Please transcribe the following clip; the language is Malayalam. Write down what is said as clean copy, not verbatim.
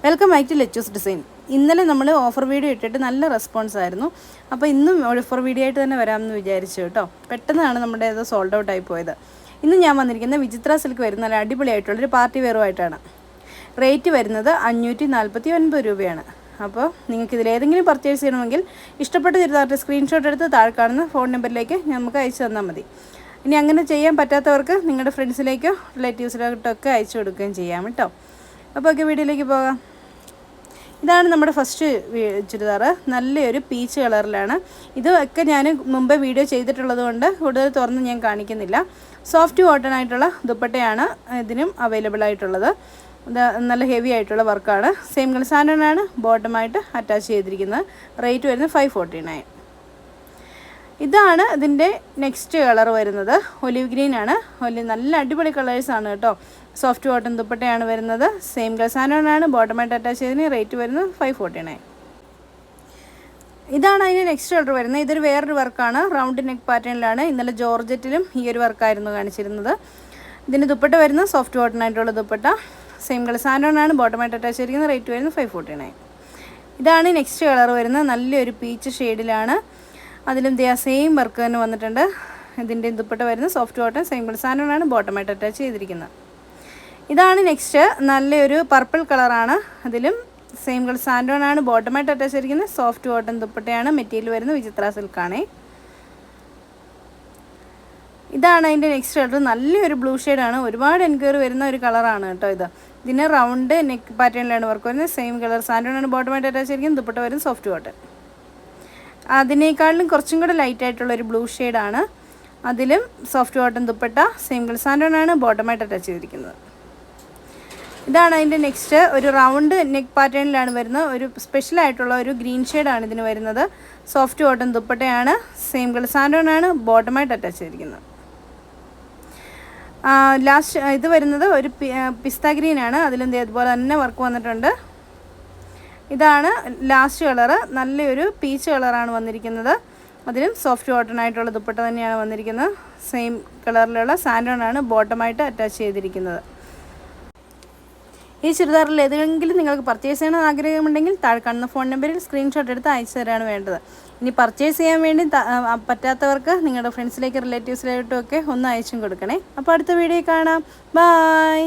Welcome back to Lechus design. ഇന്നലെ നമ്മൾ ഓഫർ വീഡിയോ ഇട്ടിട്ട് നല്ല റെസ്പോൺസ് ആയിരുന്നു. അപ്പോൾ ഇന്നും ഓഫർ വീഡിയോ ആയിട്ട് തന്നെ വരാമെന്ന് വിചാരിച്ചു കേട്ടോ. പെട്ടെന്നാണ് നമ്മുടെ അത് സോൾഡ് ഔട്ട് ആയി പോയത്. ഇന്ന് ഞാൻ വന്നിരിക്കുന്നത് വിചിത്ര സിൽക്ക് വരുന്ന നല്ല അടിപൊളിയായിട്ടുള്ളൊരു പാർട്ടി വെയറുമായിട്ടാണ്. റേറ്റ് വരുന്നത് 549 രൂപയാണ്. അപ്പോൾ നിങ്ങൾക്ക് ഇതിലേതെങ്കിലും പർച്ചേസ് ചെയ്യണമെങ്കിൽ ഇഷ്ടപ്പെട്ട ചുരിദാറിൻ്റെ സ്ക്രീൻഷോട്ട് എടുത്ത് താഴെ കാണുന്ന ഫോൺ നമ്പറിലേക്ക് നമുക്ക് അയച്ചു തന്നാൽ മതി. ഇനി അങ്ങനെ ചെയ്യാൻ പറ്റാത്തവർക്ക് നിങ്ങളുടെ ഫ്രണ്ട്സിലേക്കോ റിലേറ്റീവ്സിലോട്ടൊക്കെ അയച്ചു കൊടുക്കുകയും ചെയ്യാം കേട്ടോ. അപ്പോൾ ഒക്കെ വീഡിയോയിലേക്ക് പോകാം. ഇതാണ് നമ്മുടെ ഫസ്റ്റ് ചുരിദാർ. നല്ലൊരു പീച്ച് കളറിലാണ്. ഇതൊക്കെ ഞാൻ മുമ്പേ വീഡിയോ ചെയ്തിട്ടുള്ളത് കൊണ്ട് കൂടുതൽ തുറന്ന് ഞാൻ കാണിക്കുന്നില്ല. സോഫ്റ്റ് കോട്ടൺ ആയിട്ടുള്ള ദുപ്പട്ടയാണ് ഇതിനും അവൈലബിൾ ആയിട്ടുള്ളത്. നല്ല ഹെവി ആയിട്ടുള്ള വർക്കാണ്. സെയിം കളർ സാധനമാണ് ബോട്ടമായിട്ട് അറ്റാച്ച് ചെയ്തിരിക്കുന്നത്. റേറ്റ് വരുന്നത് 549. ഇതാണ് ഇതിൻ്റെ നെക്സ്റ്റ് കളർ വരുന്നത്. ഒലിവ് ഗ്രീൻ ആണ്. നല്ല അടിപൊളി കളേഴ്സാണ് കേട്ടോ. സോഫ്റ്റ് കോട്ടൺ ദുപ്പട്ടയാണ് വരുന്നത്. സെയിം കളർ സാധനമാണ് ബോട്ടമായിട്ട് അറ്റാച്ച് ചെയ്തതിന്. റേറ്റ് വരുന്നത് 549. ഇതാണ് അതിൻ്റെ നെക്സ്റ്റ് കളർ വരുന്നത്. ഇതൊരു വേറൊരു വർക്കാണ്. റൗണ്ട് നെക്ക് പാറ്റേണിലാണ്. ഇന്നലെ ജോർജറ്റിലും ഈ ഒരു വർക്കായിരുന്നു കാണിച്ചിരുന്നത്. ഇതിന് ദുപ്പട്ട വരുന്നത് സോഫ്റ്റ് കോട്ടൺ ആയിട്ടുള്ള ദുപ്പട്ട. സെയിം കളർ സാധനമാണ് ബോട്ടമായിട്ട് അറ്റാച്ച് ചെയ്തിരിക്കുന്നത്. റേറ്റ് വരുന്നത് 549. ഇതാണ് നെക്സ്റ്റ് കളർ വരുന്നത്. നല്ലൊരു പീച്ച് ഷെയ്ഡിലാണ്. അതിലും സെയിം വർക്ക് തന്നെ വന്നിട്ടുണ്ട്. ഇതിൻ്റെ ദുപ്പട്ട വരുന്നത് സോഫ്റ്റ് കോട്ടൺ. സെയിം കളർ സാധനമാണ് ബോട്ടമായിട്ട് അറ്റാച്ച് ചെയ്തിരിക്കുന്നത്. ഇതാണ് നെക്സ്റ്റ്. നല്ലൊരു പർപ്പിൾ കളറാണ്. അതിലും സെയിം കളർ സാൻഡോണാണ് ബോട്ടമായിട്ട് അറ്റാച്ച് ചെയ്തിരിക്കുന്നത്. സോഫ്റ്റ് കോട്ടൺ ദുപ്പട്ടയാണ്. മെറ്റീരിയൽ വരുന്നത് വിചിത്ര സിൽക്കാണ്. ഇതാണ് അതിൻ്റെ നെക്സ്റ്റ് കളർ. നല്ലൊരു ബ്ലൂ ഷെയ്ഡാണ്. ഒരുപാട് എൻക്വയറി വരുന്ന ഒരു കളറാണ് കേട്ടോ ഇത്. ഇതിന് റൗണ്ട് നെക്ക് പാറ്റേണിലാണ് വർക്ക് വരുന്നത്. സെയിം കളർ സാൻഡോണാണ് ബോട്ടമായിട്ട് അറ്റാച്ച് ചെയ്തിരിക്കുന്നത്. ദുപ്പട്ട വരുന്നത് സോഫ്റ്റ് കോട്ടൺ. അതിനേക്കാളും കുറച്ചും കൂടെ ലൈറ്റായിട്ടുള്ളൊരു ബ്ലൂ ഷെയ്ഡാണ്. അതിലും soft cotton dupatta. Same colour സാൻഡോണാണ് ബോട്ടമായിട്ട് അറ്റാച്ച് ചെയ്തിരിക്കുന്നത്. ഇതാണ് അതിൻ്റെ നെക്സ്റ്റ്. ഒരു റൗണ്ട് നെക്ക് പാറ്റേണിലാണ് വരുന്നത്. ഒരു സ്പെഷ്യലായിട്ടുള്ള ഒരു ഗ്രീൻ ഷെയ്ഡാണ് ഇതിന് വരുന്നത്. സോഫ്റ്റ് കോട്ടൺ ദുപ്പട്ടയാണ്. സെയിം കളർ സാൻഡോണാണ് ബോട്ടമായിട്ട് അറ്റാച്ച് ചെയ്തിരിക്കുന്നത്. ലാസ്റ്റ് ഇത് വരുന്നത് ഒരു പിസ്ത ഗ്രീനാണ്. അതിലും അതുപോലെ തന്നെ വർക്ക് വന്നിട്ടുണ്ട്. ഇതാണ് ലാസ്റ്റ് കളറ്. നല്ലൊരു പീച്ച് കളറാണ് വന്നിരിക്കുന്നത്. അതിലും സോഫ്റ്റ് കോട്ടൺ ആയിട്ടുള്ള ദുപ്പട്ട തന്നെയാണ് വന്നിരിക്കുന്നത്. സെയിം കളറിലുള്ള സാൻഡോണാണ് ബോട്ടമായിട്ട് അറ്റാച്ച് ചെയ്തിരിക്കുന്നത്. ഈ ചുരിദാറിൽ ഏതെങ്കിലും നിങ്ങൾക്ക് പർച്ചേസ് ചെയ്യണമെന്ന് ആഗ്രഹമുണ്ടെങ്കിൽ താഴെ കാണുന്ന ഫോൺ നമ്പറിൽ സ്ക്രീൻഷോട്ട് എടുത്ത് അയച്ചു തരാണ് വേണ്ടത്. ഇനി പർച്ചേസ് ചെയ്യാൻ വേണ്ടി പറ്റാത്തവർക്ക് നിങ്ങളുടെ ഫ്രണ്ട്സിലേക്ക് റിലേറ്റീവ്സിലോട്ടും ഒക്കെ ഒന്ന് അയച്ചും കൊടുക്കണേ. അപ്പോൾ അടുത്ത വീഡിയോ കാണാം. ബൈ.